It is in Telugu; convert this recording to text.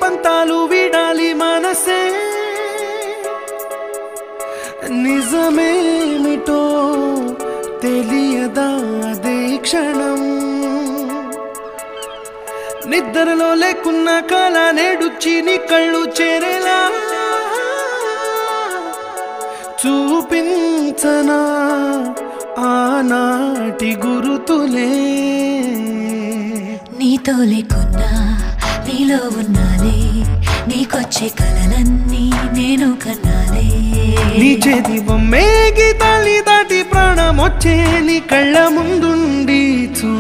పంతాలు వీడాలి మనసే నిజమేమిటో తెలియదా అదే క్షణం నిద్రలో లేకున్న కళ నేడుచ్చి నీ కళ్ళు చేరేలా చూపించనా ఆనాటి గురుతులే నీతో లేకున్నా నీలో ఉన్నాలే నీకొచ్చే కలలన్నీ నేను కన్నాలే నీ చేతి బొమ్మే గీతాలి దాటి ప్రాణం వచ్చే నీ కళ్ళ ముందుండి చూ